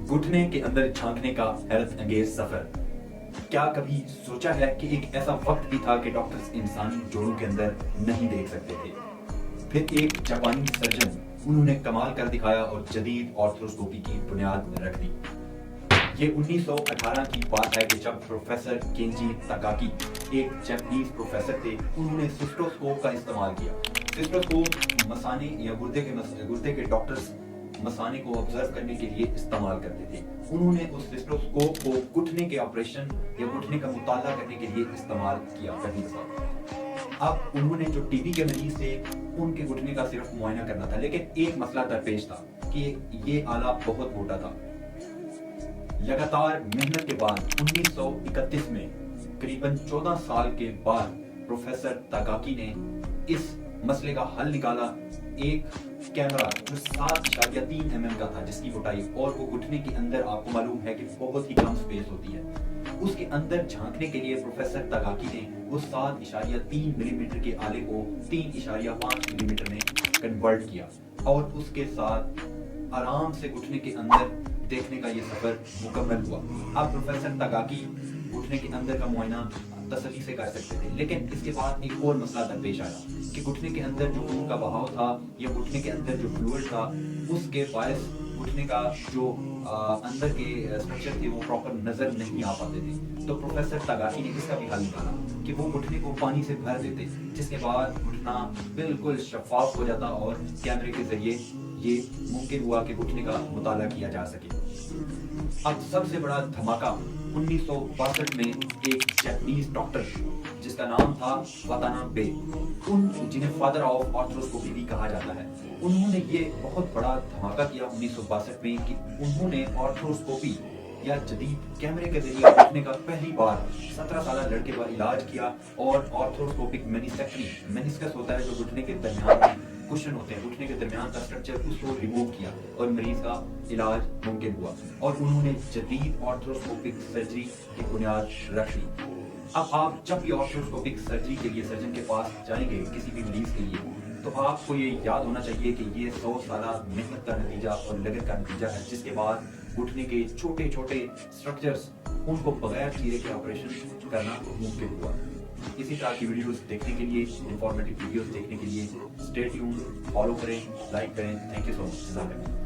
घुटने के अंदर झांकने का हैरत अंगेज सफर। क्या कभी सोचा है कि एक ऐसा वक्त भी था कि डॉक्टर्स इंसानी जोड़ों के अंदर नहीं देख सकते थे। फिर एक जापानी सर्जन, उन्होंने कमाल कर दिखाया और जदीद ऑर्थोस्कोपी की बुनियाद रख दी। ये 1918 की बात है कि जब प्रोफेसर केंजी तकाकी, एक जापानीज प्रोफेसर थे, उन्होंने सिस्टोस्कोप का इस्तेमाल किया। सिस्टोस्कोप मसाने या गुर्दे के डॉक्टर्स मसाने को ऑब्जर्व करने के लिए इस्तेमाल करते थे। उन्होंने उस सिस्टोस्कोप को घुटने के ऑपरेशन या घुटने का मुताला करने के लिए इस्तेमाल किया पहली दफा। अब उन्होंने जो टीबी के मरीज थे, उनके घुटने का सिर्फ मुआयना करना था, लेकिन एक मसला दरपेश था कि ये आला बहुत मोटा था। लगातार मेहनत के बाद 1931 में करीबन 14 साल के बाद प्रोफेसर तकाकी ने इस मसले का हल निकाला। एक कैमरा जो 7.3 mm का था, जिसकी मोटाई, और वो घुटने के अंदर आपको मालूम है कि बहुत ही कम स्पेस होती है, उसके अंदर झांकने के लिए प्रोफेसर तकाकी ने वो 7.3 मिलीमीटर के आले को 3.5 मिलीमीटर में कन्वर्ट किया और उसके साथ आराम से घुटने के अंदर देखने का ये सफर मुकम्मल हुआ। अब प्रोफेसर तकाकी घुटने के अंदर का मुआयना तसल्ली से कर सकते थे, लेकिन इसके बाद एक और मसला दरपेश आया कि घुटने के अंदर जो खून का बहाव था या घुटने के अंदर जो फ्लूइड था, उसके बायस घुटने का जो अंदर के स्ट्रक्चर थे वो प्रॉपर नजर नहीं आ पाते थे। तो प्रोफेसर तकाकी ने इसका भी हल निकाला कि वो घुटने को पानी से भर देते, जिसके बाद घुटना बिल्कुल शफाफ हो जाता और कैमरे के जरिए ये मुमकिन हुआ कि घुटने का मुताला किया जा सके। अब सबसे बड़ा धमाका 1962 में एक जापानीज डॉक्टर, जिसका नाम था वातानाबे, जिन्हें फादर ऑफ ऑर्थोस्कोपी भी कहा जाता है, उन्होंने ये बहुत बड़ा धमाका किया 1962 में कि उन्होंने ऑर्थोस्कोपी या जदीद कैमरे के जरिए घुटने का पहली बार 17 साल लड़के का इलाज किया और ऑर्थोस्कोपिक मेनिस्टेक्टमी, मेनिस्कस होता है जो घुटने के दरमियान कुशन होते हैं, घुटने के दरमियान का स्ट्रक्चर, उसको रिमूव किया और मरीज का इलाज मुमकिन हुआ और उन्होंने जदीद ऑर्थोस्कोपिक सर्जरी की बुनियाद रख दी। अब आप जब भी ऑर्थोस्कोपिक सर्जरी के लिए सर्जन के पास जाएंगे किसी भी मरीज के लिए, तो आपको ये याद होना चाहिए कि ये 100 साल मेहनत का नतीजा और लगन का नतीजा है, जिसके बाद घुटने के छोटे छोटे स्ट्रक्चर्स, उनको बगैर चीरे के ऑपरेशन करना मुमकिन हुआ। इसी तरह की वीडियोस देखने के लिए, इंफॉर्मेटिव वीडियोस देखने के लिए स्टे ट्यून्ड, फॉलो करें, लाइक करें। Thank you so much.